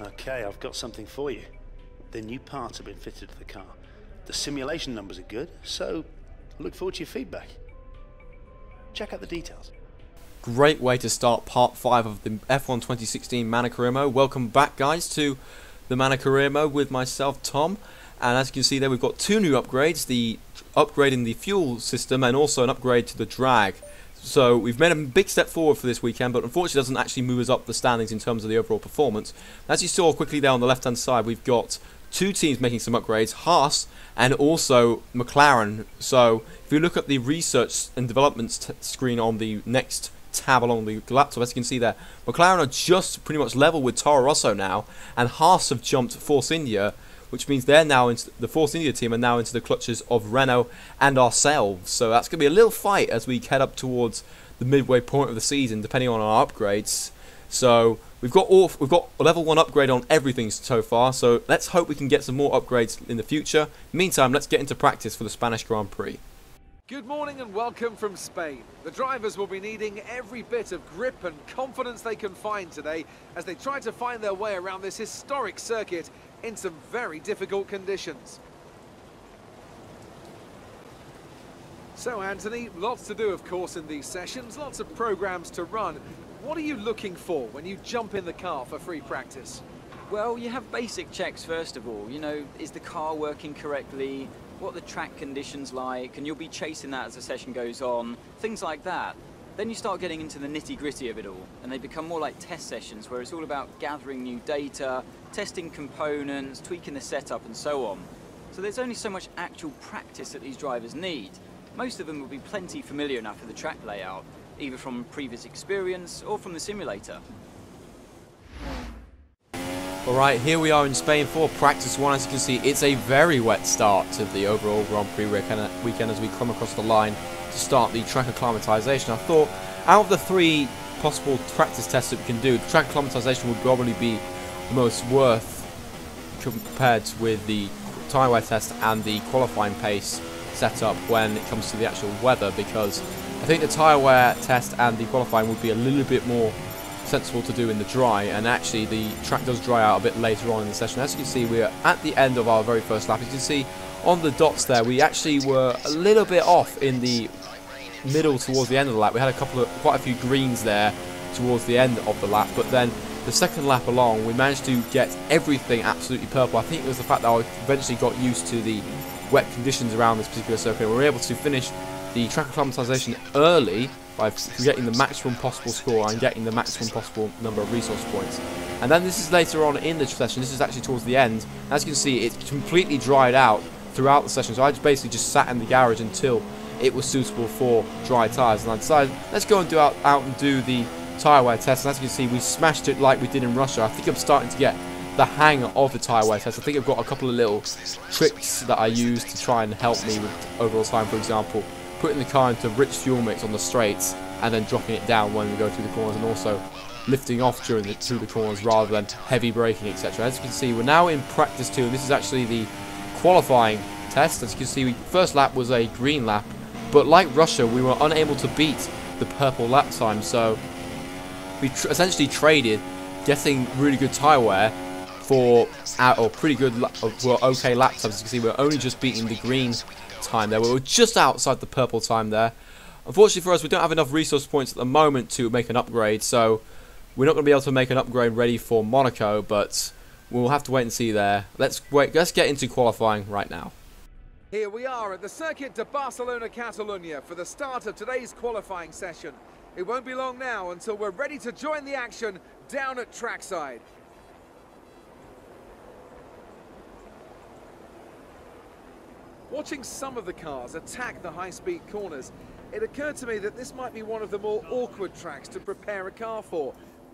Okay, I've got something for you. The new parts have been fitted to the car. The simulation numbers are good, so look forward to your feedback. Check out the details. Great way to start part 5 of the F1 2016 Manor Career Mode. Welcome back, guys, to the Manor Career Mode with myself, Tom. And as you can see there, we've got 2 new upgrades, the upgrade in the fuel system and also an upgrade to the drag. So we've made a big step forward for this weekend, but unfortunately it doesn't actually move us up the standings in terms of the overall performance. As you saw quickly there on the left hand side, we've got 2 teams making some upgrades, Haas and also McLaren. So if you look at the research and development screen on the next tab along the laptop, as you can see there, McLaren are just pretty much level with Toro Rosso now, and Haas have jumped Force India, which means they're now into the Force India team, and now into the clutches of Renault and ourselves. So that's going to be a little fight as we head up towards the midway point of the season, depending on our upgrades. So we've got a level 1 upgrade on everything so far. So let's hope we can get some more upgrades in the future. Meantime, let's get into practice for the Spanish Grand Prix. Good morning and welcome from Spain. The drivers will be needing every bit of grip and confidence they can find today as they try to find their way around this historic circuit in some very difficult conditions. So Anthony, lots to do of course in these sessions, lots of programs to run. What are you looking for when you jump in the car for free practice? Well, you have basic checks first of all. You know, is the car working correctly? What are the track conditions like? And you'll be chasing that as the session goes on. Things like that. Then you start getting into the nitty-gritty of it all, and they become more like test sessions where it's all about gathering new data, testing components, tweaking the setup and so on. So there's only so much actual practice that these drivers need. Most of them will be plenty familiar enough with the track layout, either from previous experience or from the simulator. Alright, here we are in Spain for practice 1. As you can see, it's a very wet start to the overall Grand Prix weekend as we come across the line to start the track acclimatization. I thought out of the 3 possible practice tests that we can do, the track acclimatization would probably be the most worth compared with the tyre wear test and the qualifying pace setup when it comes to the actual weather, because I think the tyre wear test and the qualifying would be a little bit more sensible to do in the dry, and actually the track does dry out a bit later on in the session. As you can see, we're at the end of our very first lap. As you can see on the dots there, we actually were a little bit off in the middle towards the end of the lap. We had quite a few greens there towards the end of the lap, but then the second lap along we managed to get everything absolutely purple. I think it was the fact that I eventually got used to the wet conditions around this particular circuit. We were able to finish the track acclimatization early by getting the maximum possible score and getting the maximum possible number of resource points. And then this is later on in the session. This is actually towards the end. As you can see, it completely dried out throughout the session, so I basically just sat in the garage until it was suitable for dry tyres, and I decided let's go and out and do the tyre wear test. And as you can see, we smashed it like we did in Russia. I think I'm starting to get the hang of the tyre wear test. I think I've got a couple of little tricks that I use to try and help me with overall time. For example, putting the car into rich fuel mix on the straights and then dropping it down when we go through the corners, and also lifting off through the corners rather than heavy braking, etc. As you can see, we're now in practice 2, and this is actually the qualifying test. As you can see, first lap was a green lap, but like Russia, we were unable to beat the purple lap time, so we essentially traded getting really good tyre wear for pretty good, okay lap times. As you can see, we're only just beating the green time there. We were just outside the purple time there. Unfortunately for us, we don't have enough resource points at the moment to make an upgrade, so we're not going to be able to make an upgrade ready for Monaco, but we'll have to wait and see there. Let's get into qualifying right now. Here we are at the Circuit de Barcelona, Catalonia for the start of today's qualifying session. It won't be long now until we're ready to join the action down at trackside. Watching some of the cars attack the high-speed corners, it occurred to me that this might be one of the more awkward tracks to prepare a car for.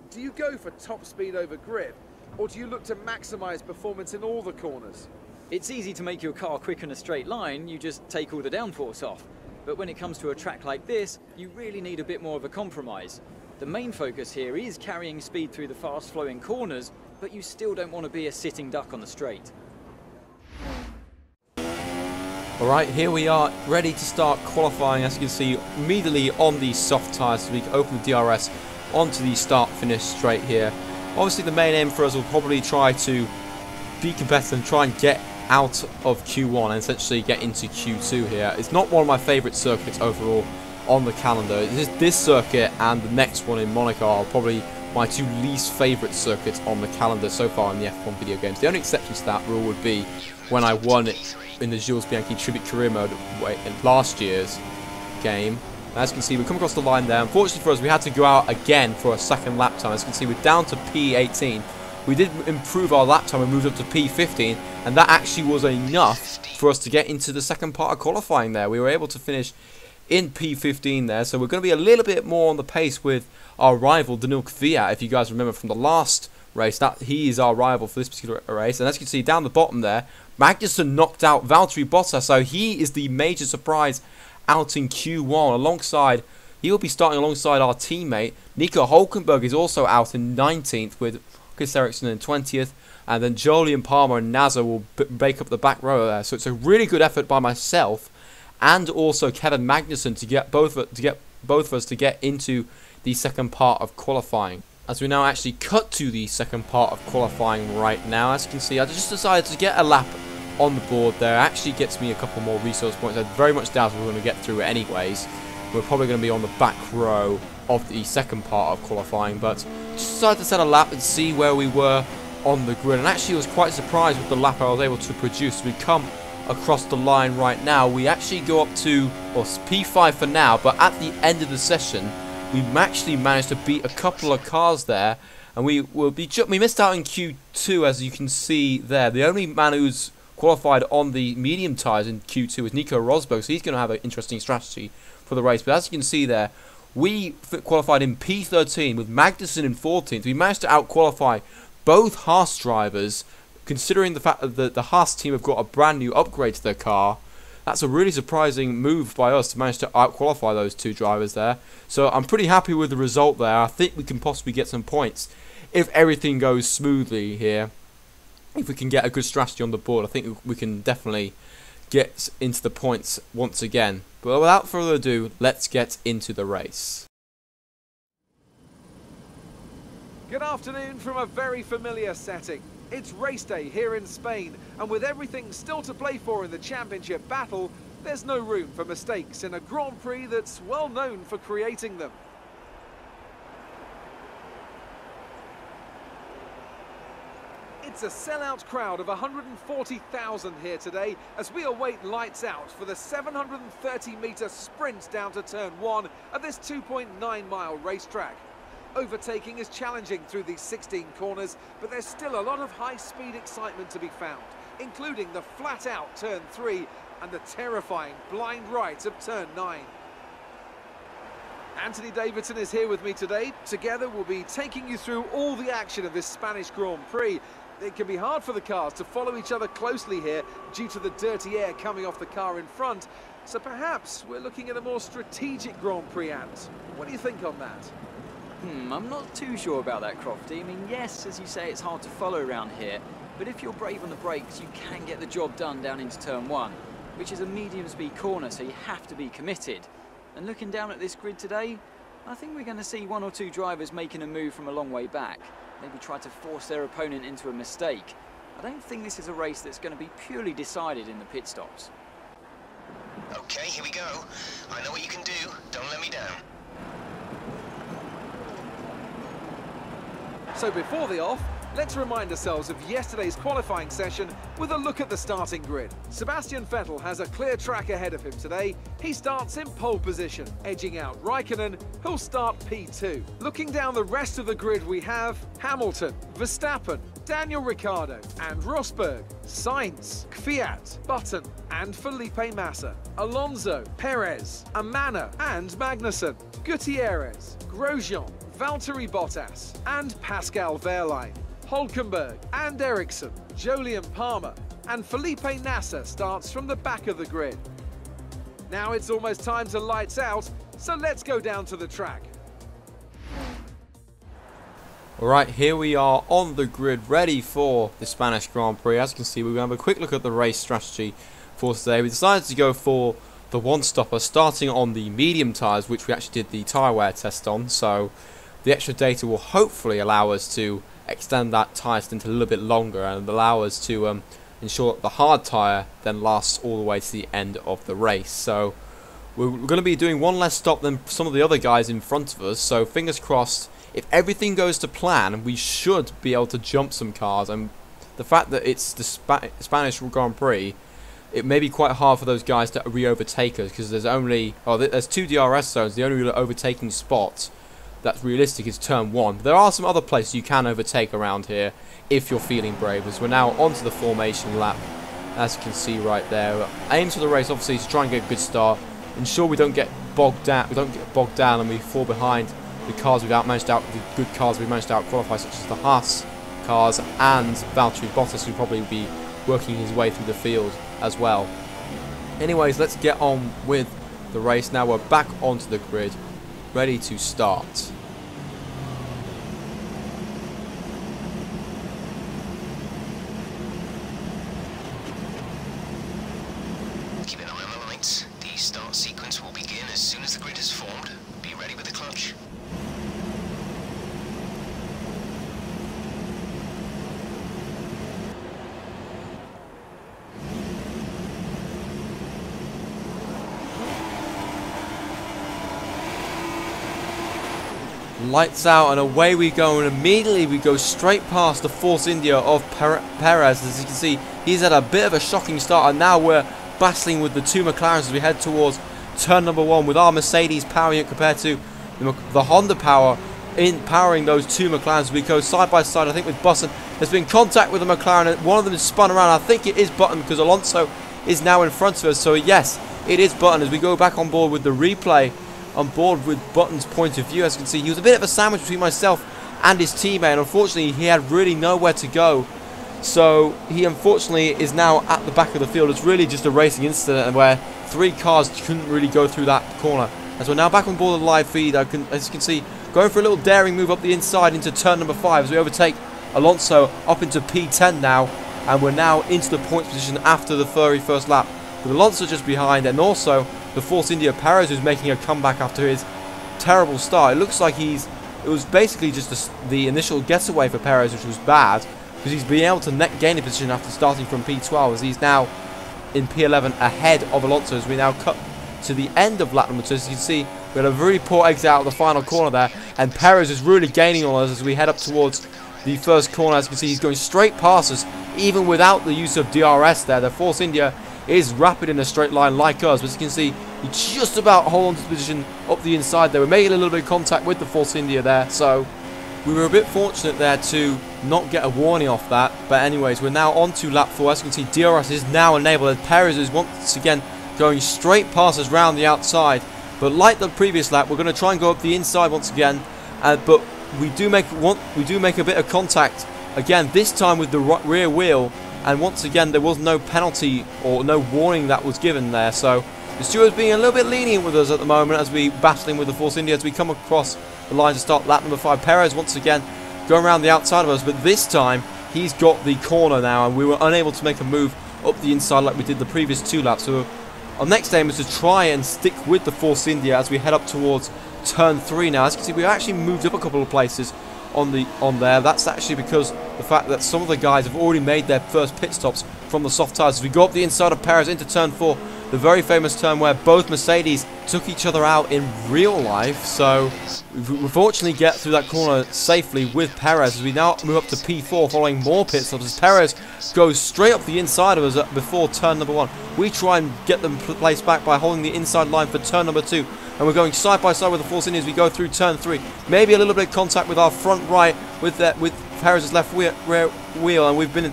Do you go for top speed over grip, or do you look to maximise performance in all the corners? It's easy to make your car quick in a straight line, you just take all the downforce off. But when it comes to a track like this, you really need a bit more of a compromise. The main focus here is carrying speed through the fast-flowing corners, but you still don't want to be a sitting duck on the straight. Alright, here we are, ready to start qualifying. As you can see, immediately on the soft tyres, so we can open the DRS onto the start-finish straight here. Obviously the main aim for us will probably try to be competitive and try and get out of Q1 and essentially get into Q2 here. It's not one of my favourite circuits overall on the calendar. This circuit and the next one in Monaco are probably my two least favourite circuits on the calendar so far in the F1 video games. The only exception to that rule would be when I won it in the Jules Bianchi Tribute Career Mode in last year's game. As you can see, we come across the line there. Unfortunately for us, we had to go out again for a second lap time. As you can see, we're down to P18. We did improve our lap time and moved up to P15, and that actually was enough for us to get into the second part of qualifying there. We were able to finish in P15 there, so we're going to be a little bit more on the pace with our rival, Daniil Kvyat, if you guys remember from the last race. That he is our rival for this particular race, and as you can see down the bottom there, Magnussen knocked out Valtteri Bottas, so he is the major surprise out in Q1 alongside, he will be starting alongside our teammate. Nico Hülkenberg is also out in 19th with Chris Ericsson in 20th, and then Jolyon Palmer and Nasser will break up the back row there. So it's a really good effort by myself and also Kevin Magnussen to get both of us to get into the second part of qualifying. As we now actually cut to the second part of qualifying right now, as you can see, I just decided to get a lap on the board there. It actually gets me a couple more resource points. I very much doubt we're going to get through it anyways. We're probably going to be on the back row of the second part of qualifying, but just decided to set a lap and see where we were on the grid, and actually was quite surprised with the lap I was able to produce. We come across the line right now. We actually go up to, well, P5 for now, but at the end of the session we actually managed to beat a couple of cars there, and we missed out in Q2, as you can see there. The only man who's qualified on the medium tyres in Q2 is Nico Rosberg, so he's going to have an interesting strategy for the race. But as you can see there, we qualified in P13 with Magnussen in 14th. We managed to out-qualify both Haas drivers, considering the fact that the Haas team have got a brand new upgrade to their car. That's a really surprising move by us to manage to out-qualify those two drivers there. So I'm pretty happy with the result there. I think we can possibly get some points if everything goes smoothly here. If we can get a good strategy on the board, I think we can definitely get into the points once again. But without further ado, let's get into the race. Good afternoon from a very familiar setting. It's race day here in Spain, and with everything still to play for in the championship battle, there's no room for mistakes in a Grand Prix that's well known for creating them. It's a sellout crowd of 140,000 here today as we await lights out for the 730-metre sprint down to turn 1 of this 2.9-mile racetrack. Overtaking is challenging through these 16 corners, but there's still a lot of high-speed excitement to be found, including the flat-out turn 3 and the terrifying blind right of turn 9. Anthony Davidson is here with me today. Together we'll be taking you through all the action of this Spanish Grand Prix. It can be hard for the cars to follow each other closely here due to the dirty air coming off the car in front. So perhaps we're looking at a more strategic Grand Prix, Ant. What do you think on that? I'm not too sure about that, Crofty. I mean, yes, as you say, it's hard to follow around here, but if you're brave on the brakes, you can get the job done down into turn 1, which is a medium-speed corner, so you have to be committed. And looking down at this grid today, I think we're going to see one or two drivers making a move from a long way back. Maybe try to force their opponent into a mistake. I don't think this is a race that's going to be purely decided in the pit stops. Okay, here we go. I know what you can do. Don't let me down. So before the off, let's remind ourselves of yesterday's qualifying session with a look at the starting grid. Sebastian Vettel has a clear track ahead of him today. He starts in pole position, edging out Raikkonen, who'll start P2. Looking down the rest of the grid, we have Hamilton, Verstappen, Daniel Ricciardo and Rosberg, Sainz, Kvyat, Button and Felipe Massa, Alonso, Perez, Amana and Magnussen, Gutierrez, Grosjean, Valtteri Bottas and Pascal Wehrlein, Hülkenberg and Ericsson, Jolyon Palmer and Felipe Nasser starts from the back of the grid. Now it's almost time to lights out, so let's go down to the track. Alright, here we are on the grid, ready for the Spanish Grand Prix. As you can see, we're going to have a quick look at the race strategy for today. We decided to go for the one-stopper, starting on the medium tyres, which we actually did the tyre wear test on. So the extra data will hopefully allow us to extend that tyre stint a little bit longer and allow us to ensure that the hard tyre then lasts all the way to the end of the race. So we're going to be doing one less stop than some of the other guys in front of us, so fingers crossed, if everything goes to plan, we should be able to jump some cars. And the fact that it's the Spanish Grand Prix, it may be quite hard for those guys to re-overtake us, because there's only, there's 2 DRS zones. The only real overtaking spot that's realistic is turn 1. But there are some other places you can overtake around here if you're feeling brave, as we're now onto the formation lap, as you can see right there. Aim for the race, obviously, to try and get a good start. Ensure we don't get bogged down. And we fall behind the cars the good cars we've managed to out-qualify, such as the Haas cars and Valtteri Bottas, who will probably be working his way through the field as well. Anyways, let's get on with the race now. We're back onto the grid, ready to start. Keep an eye on the lights. The start sequence will begin as soon as the grid is formed. Be ready with the clutch. Lights out and away we go, and immediately we go straight past the Force India of Perez. As you can see, he's had a bit of a shocking start, and now we're battling with the 2 McLarens as we head towards turn number 1, with our Mercedes powering it compared to the Honda power in powering those 2 McLarens. We go side by side, I think, with Button. There's been contact with the McLaren, and one of them is spun around. I think it is Button, because Alonso is now in front of us. So yes, it is Button as we go back on board with the replay. On board with Button's point of view, as you can see, he was a bit of a sandwich between myself and his teammate, and unfortunately he had really nowhere to go. So he unfortunately is now at the back of the field. It's really just a racing incident where 3 cars couldn't really go through that corner. As we're now back on board the live feed, as you can see, going for a little daring move up the inside into turn number 5 as we overtake Alonso up into P10 now, and we're now into the points position after the very first lap, with Alonso just behind, and also the Force India Perez, who's making a comeback after his terrible start. It looks like it was basically just the initial getaway for Perez, which was bad, because he's been able to net gain a position after starting from P12, as he's now in P11 ahead of Alonso as we now cut to the end of lap number 2. As you can see, we had a very poor exit out of the final corner there, and Perez is really gaining on us as we head up towards the first corner. As you can see, he's going straight past us, even without the use of DRS there. The Force India is rapid in a straight line like us, but as you can see, he just about hold on to the position up the inside there. We're making a little bit of contact with the Force India there, so we were a bit fortunate there to not get a warning off that. But anyways, we're now on to lap 4. As you can see, DRS is now enabled, and Perez is once again going straight past us round the outside. But like the previous lap, we're going to try and go up the inside once again, but we do make a bit of contact again, this time with the rear wheel. And once again, there was no penalty or no warning that was given there. So the steward's being a little bit lenient with us at the moment as we battling with the Force India as we come across the line to start lap number 5. Perez once again going around the outside of us, but this time he's got the corner now, and we were unable to make a move up the inside like we did the previous 2 laps. So our next aim is to try and stick with the Force India as we head up towards turn 3 now. As you can see, we actually moved up a couple of places on there. That's actually because the fact that some of the guys have already made their first pit stops from the soft tyres. As we go up the inside of Perez into turn 4, the very famous turn where both Mercedes took each other out in real life. So we fortunately get through that corner safely with Perez as we now move up to P4 following more pit stops as Perez goes straight up the inside of us before turn number 1. We try and get them placed back by holding the inside line for turn number 2. And we're going side by side with the Force India as we go through turn 3. Maybe a little bit of contact with our front right with Perez's left rear wheel, and we've been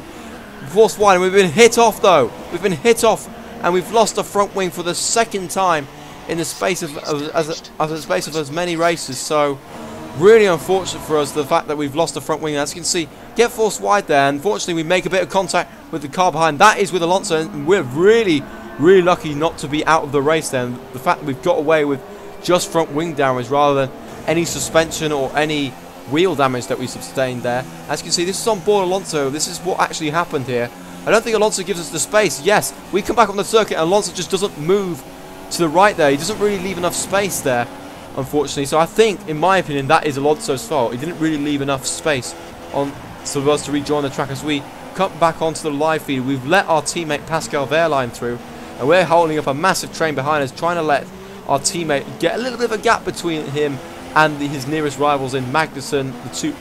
forced wide, and we've been hit off though. We've been hit off, and we've lost a front wing for the 2nd time in the space of as many races. So really unfortunate for us, the fact that we've lost the front wing. As you can see, get forced wide there. Unfortunately, we make a bit of contact with the car behind. That is with Alonso, and we're really lucky not to be out of the race then. The fact that we've got away with just front wing damage rather than any suspension or any wheel damage that we sustained there. As you can see, this is on board Alonso. This is what actually happened here. I don't think Alonso gives us the space. Yes, we come back on the circuit and Alonso just doesn't move to the right there. He doesn't really leave enough space there. unfortunately. So I think, in my opinion, that is Alonso's fault. He didn't really leave enough space on for us to rejoin the track. As we cut back onto the live feed, we've let our teammate Pascal Wehrlein through, and we're holding up a massive train behind us, trying to let our teammate get a little bit of a gap between him and his nearest rivals in Magnussen,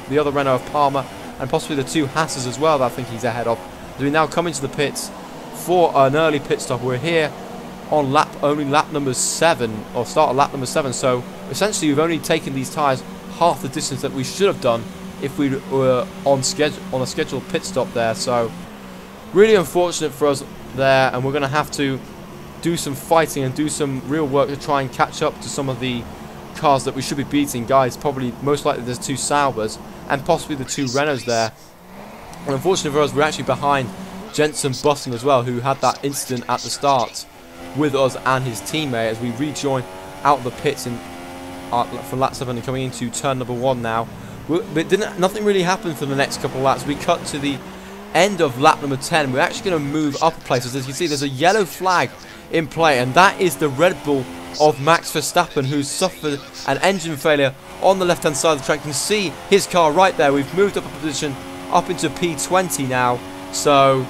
the other Renault of Palmer, and possibly the 2 Hasses as well that I think he's ahead of. As we now come into the pits for an early pit stop. We're here on only lap number 7, or start of lap number 7, so essentially we've only taken these tyres half the distance that we should have done if we were on a scheduled pit stop there. So really unfortunate for us there, and we're going to have to do some fighting and do some real work to try and catch up to some of the cars that we should be beating. Guys, probably most likely there's 2 Saubers and possibly the 2 Renaults there. And unfortunately for us, we're actually behind Jenson Button as well, who had that incident at the start with us and his teammate, as we rejoin out of the pits from lap 7 and coming into turn number 1 now. But nothing really happened for the next couple of laps. We cut to the end of lap number 10. We're actually going to move up a place. As you can see, there's a yellow flag in play, and that is the Red Bull of Max Verstappen, who's suffered an engine failure on the left hand side of the track. You can see his car right there. We've moved up a position up into P20 now, so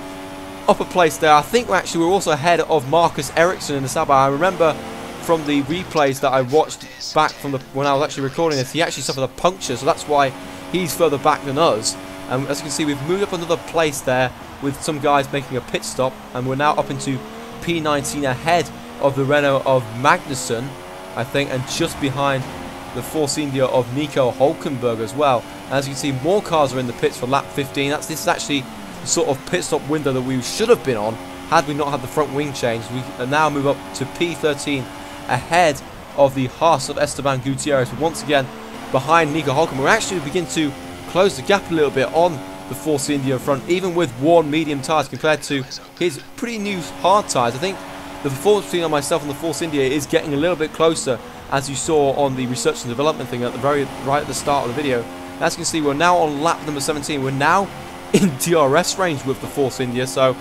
up a place there. I think we're also ahead of Marcus Ericsson in the Sauber. I remember from the replays that I watched back from when I was actually recording this, he actually suffered a puncture, so that's why he's further back than us. And as you can see, we've moved up another place there with some guys making a pit stop, and we're now up into P19 ahead of the Renault of Magnussen, I think, and just behind the Force India of Nico Hülkenberg as well. And as you can see, more cars are in the pits for lap 15. This is actually the sort of pit stop window that we should have been on had we not had the front wing change. We now move up to P13 ahead of the Haas of Esteban Gutierrez, once again behind Nico Hülkenberg. We're actually begin to close the gap a little bit on the Force India front, even with worn medium tyres compared to his pretty new hard tyres. I think the performance between myself and the Force India is getting a little bit closer, as you saw on the research and development thing at the right at the start of the video. As you can see, we're now on lap number 17. We're now in DRS range with the Force India, so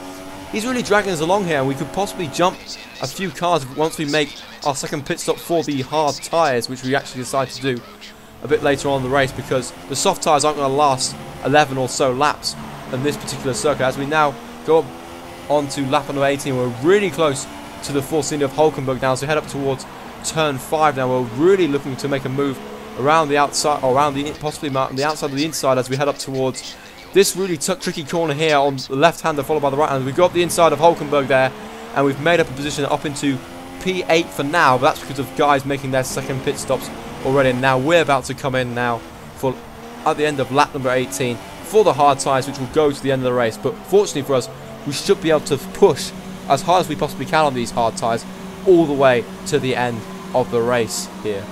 he's really dragging us along here, and we could possibly jump a few cars once we make our second pit stop for the hard tyres, which we actually decided to do a bit later on in the race, because the soft tyres aren't going to last 11 or so laps in this particular circuit. As we now go up onto lap number 18, we're really close to the Force India of Hülkenberg now, so we head up towards turn 5 now. We're really looking to make a move around the outside, or possibly on the outside of the inside, as we head up towards this really tricky corner here on the left-hander followed by the right-hander. We've got the inside of Hülkenberg there, and we've made up a position up into P8 for now, but that's because of guys making their second pit stops already. And now we're about to come in now for at the end of lap number 18 for the hard tyres, which will go to the end of the race. But fortunately for us, we should be able to push as hard as we possibly can on these hard tyres all the way to the end of the race here.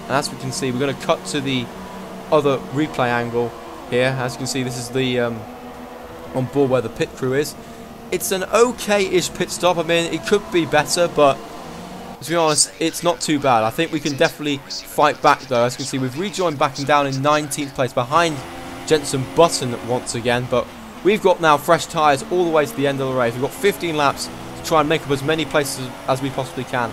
And as we can see, we're going to cut to the other replay angle here. As you can see, this is the on board where the pit crew is. It's an okay-ish pit stop. I mean, it could be better, but to be honest, it's not too bad. I think we can definitely fight back, though. As you can see, we've rejoined back and down in 19th place behind Jenson Button once again, but we've got now fresh tyres all the way to the end of the race. We've got 15 laps to try and make up as many places as we possibly can.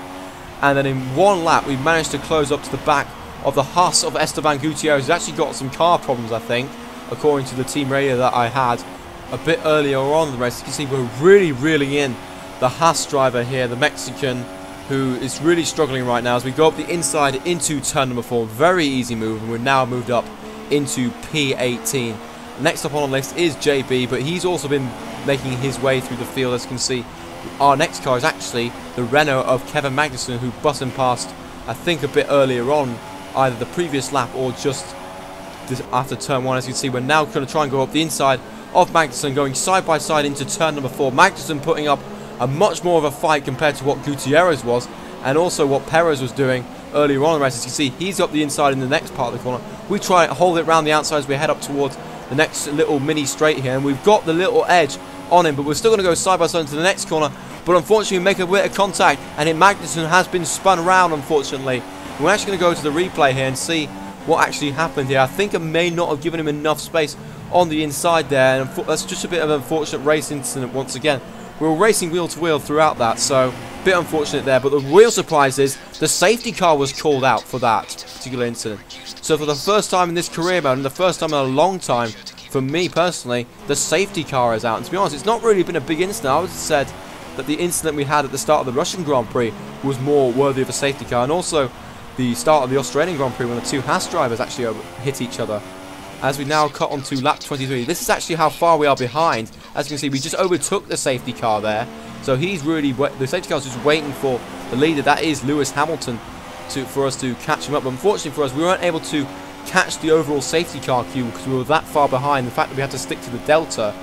And then in one lap, we managed to close up to the back of the Haas of Esteban Gutierrez. He's actually got some car problems, I think, according to the team radio that I had a bit earlier on in the race. You can see we're really reeling in the Haas driver here, the Mexican, who is really struggling right now as we go up the inside into turn number 4. Very easy move, and we're now moved up into P18. Next up on the list is JB, but he's also been making his way through the field. As you can see, our next car is actually the Renault of Kevin Magnussen, who Button passed, I think, a bit earlier on, either the previous lap or just after turn 1. As you can see, we're now going to try and go up the inside of Magnussen, going side by side into turn number 4. Magnussen putting up a much more of a fight compared to what Gutierrez was, and also what Perez was doing earlier on in the race. As you can see, he's up the inside in the next part of the corner. We try and hold it around the outside as we head up towards the next little mini straight here, and we've got the little edge on him, but we're still going to go side by side into the next corner. But unfortunately, we make a bit of contact, and Magnussen has been spun around, unfortunately. We're actually going to go to the replay here and see what actually happened here. I think it may not have given him enough space on the inside there, and that's just a bit of an unfortunate race incident once again. we were racing wheel to wheel throughout that, so a bit unfortunate there. But the real surprise is the safety car was called out for that particular incident. So for the first time in this career mode, and the first time in a long time, for me personally, the safety car is out. And to be honest, it's not really been a big incident. I would have said that the incident we had at the start of the Russian Grand Prix was more worthy of a safety car, and also the start of the Australian Grand Prix when the two Haas drivers actually hit each other. As we now cut onto lap 23, this is actually how far we are behind. As you can see, we just overtook the safety car there. So he's really, the safety car is just waiting for the leader, that is Lewis Hamilton, for us to catch him up. But unfortunately for us, we weren't able to catch the overall safety car queue because we were that far behind. The fact that we had to stick to the delta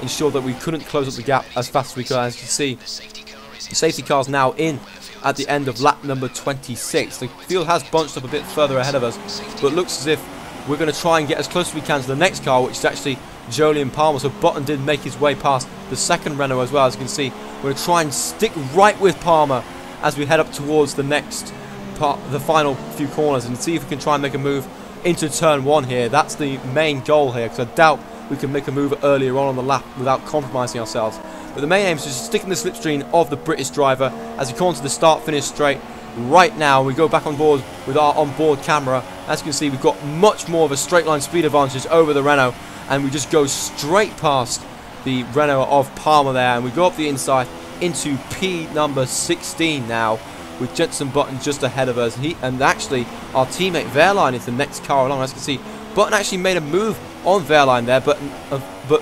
ensured that we couldn't close up the gap as fast as we could. As you can see, the safety car is now in at the end of lap number 26. The field has bunched up a bit further ahead of us, but it looks as if we're going to try and get as close as we can to the next car, which is actually Jolyon Palmer. So Button did make his way past the second Renault as well. As you can see, we're going to try and stick right with Palmer as we head up towards the next part, the final few corners, and see if we can try and make a move into turn 1 here. That's the main goal here, because I doubt we can make a move earlier on the lap without compromising ourselves. But the main aim is just sticking the slipstream of the British driver as we come onto the start-finish straight right now. We go back on board with our onboard camera. As you can see, we've got much more of a straight line speed advantage over the Renault, and we just go straight past the Renault of Palmer there, and we go up the inside into P number 16 now, with Jenson Button just ahead of us. And actually our teammate Wehrlein is the next car along. As you can see, Button actually made a move on Wehrlein there, but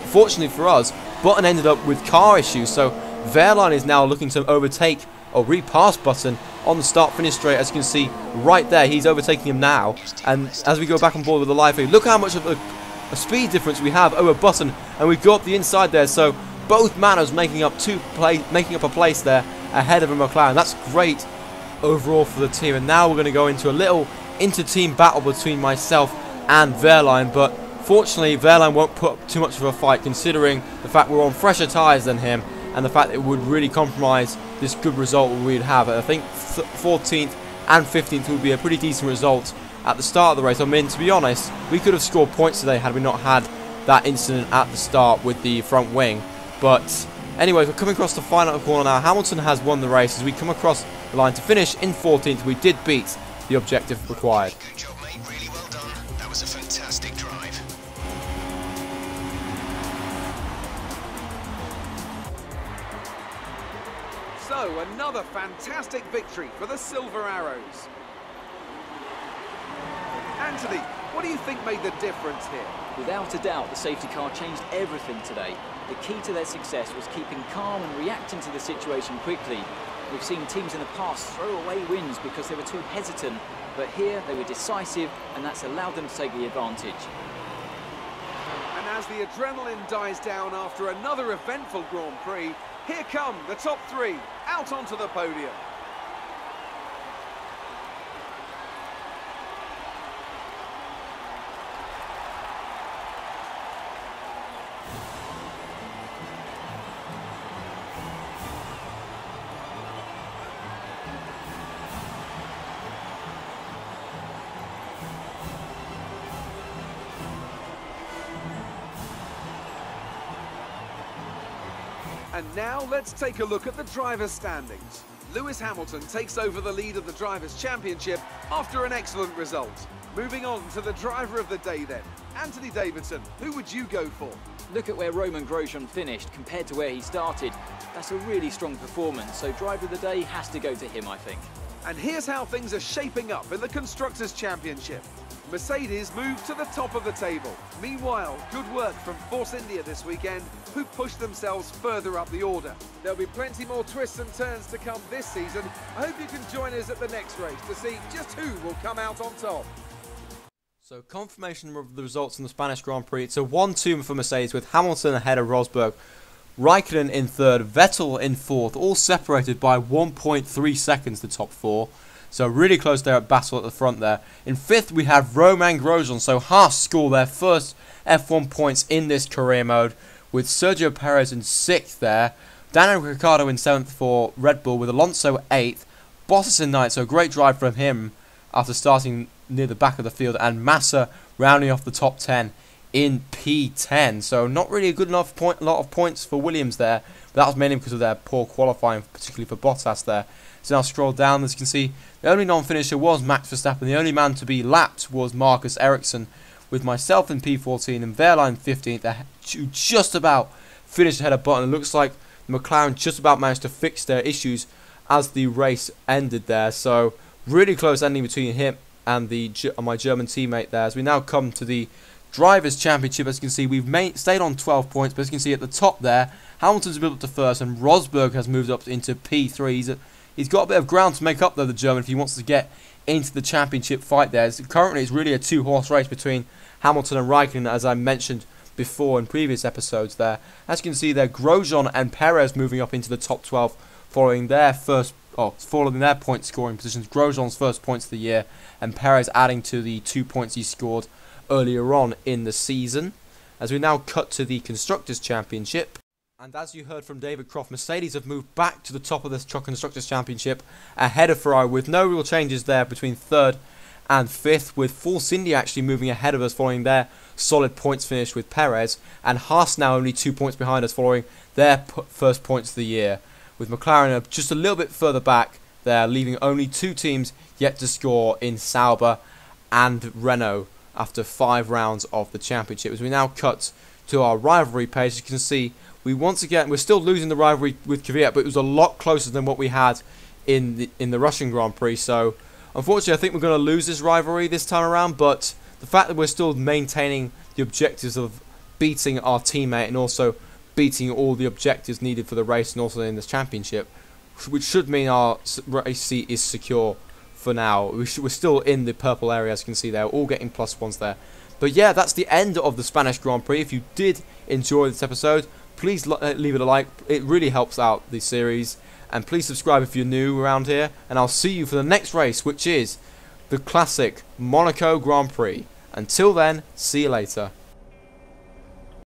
fortunately for us, Button ended up with car issues, so Wehrlein is now looking to overtake or repass Button on the start-finish straight. As you can see right there, he's overtaking him now. And as we go back on board with the live feed, look how much of a speed difference we have over Button, and we go up the inside there. So both Manors making up a place there ahead of a McLaren. That's great overall for the team. And now we're going to go into a little inter-team battle between myself and Wehrlein, but fortunately Wehrlein won't put up too much of a fight, considering the fact we're on fresher tyres than him, and the fact that it would really compromise this good result we'd have. I think 14th and 15th would be a pretty decent result at the start of the race. I mean, to be honest, we could have scored points today had we not had that incident at the start with the front wing. But anyway, we're coming across the final corner now. Hamilton has won the race as we come across the line to finish in 14th. We did beat the objective required. Good job, mate. Really well done. That was a fantastic drive. So, another fantastic victory for the Silver Arrows. Anthony, what do you think made the difference here? Without a doubt, the safety car changed everything today. The key to their success was keeping calm and reacting to the situation quickly. We've seen teams in the past throw away wins because they were too hesitant, but here they were decisive, and that's allowed them to take the advantage. And as the adrenaline dies down after another eventful Grand Prix, here come the top three out onto the podium. And now let's take a look at the drivers' standings. Lewis Hamilton takes over the lead of the Drivers' Championship after an excellent result. Moving on to the driver of the day then. Anthony Davidson, who would you go for? Look at where Romain Grosjean finished compared to where he started. That's a really strong performance, so driver of the day has to go to him, I think. And here's how things are shaping up in the Constructors' Championship. Mercedes moved to the top of the table. Meanwhile, good work from Force India this weekend, who pushed themselves further up the order. There'll be plenty more twists and turns to come this season. I hope you can join us at the next race to see just who will come out on top. So confirmation of the results in the Spanish Grand Prix. It's a 1-2 for Mercedes with Hamilton ahead of Rosberg, Raikkonen in third, Vettel in fourth, all separated by 1.3 seconds, the top four. So really close there at battle at the front there. In fifth we have Romain Grosjean, so Haas score their first F1 points in this career mode, with Sergio Perez in sixth there. Daniel Ricciardo in seventh for Red Bull, with Alonso eighth. Bottas in ninth, so great drive from him after starting near the back of the field, and Massa rounding off the top 10 in P10. So not really a good enough lot of points for Williams there. But that was mainly because of their poor qualifying, particularly for Bottas there. So now scroll down, as you can see, the only non-finisher was Max Verstappen. The only man to be lapped was Marcus Ericsson, with myself in P14 and Wehrlein 15th, who just about finished ahead of Button. It looks like McLaren just about managed to fix their issues as the race ended there. So really close ending between him and my German teammate there. As we now come to the Drivers' Championship, as you can see, we've stayed on 12 points, but as you can see at the top there, Hamilton's moved up to first, and Rosberg has moved up into P3. He's got a bit of ground to make up, though, the German, if he wants to get into the championship fight there. Currently, it's really a two-horse race between Hamilton and Raikkonen, as I mentioned before in previous episodes there. As you can see there, Grosjean and Perez moving up into the top 12, following their point scoring positions. Grosjean's first points of the year, and Perez adding to the 2 points he scored earlier on in the season. As we now cut to the Constructors' Championship, and as you heard from David Croft, Mercedes have moved back to the top of this Constructors' Championship ahead of Ferrari, with no real changes there between third and fifth, with Force India actually moving ahead of us following their solid points finish with Perez, and Haas now only 2 points behind us following their first points of the year, with McLaren just a little bit further back there, leaving only 2 teams yet to score in Sauber and Renault after 5 rounds of the championship. As we now cut to our rivalry page, you can see we're still losing the rivalry with Kvyat, but it was a lot closer than what we had in the Russian Grand Prix. So unfortunately, I think we're going to lose this rivalry this time around, but the fact that we're still maintaining the objectives of beating our teammate and also beating all the objectives needed for the race and also in this championship, which should mean our race seat is secure for now. We're still in the purple area, as you can see there, all getting +1s there. But yeah, that's the end of the Spanish Grand Prix. If you did enjoy this episode, please leave it a like. It really helps out the series. And please subscribe if you're new around here. And I'll see you for the next race, which is the classic Monaco Grand Prix. Until then, see you later.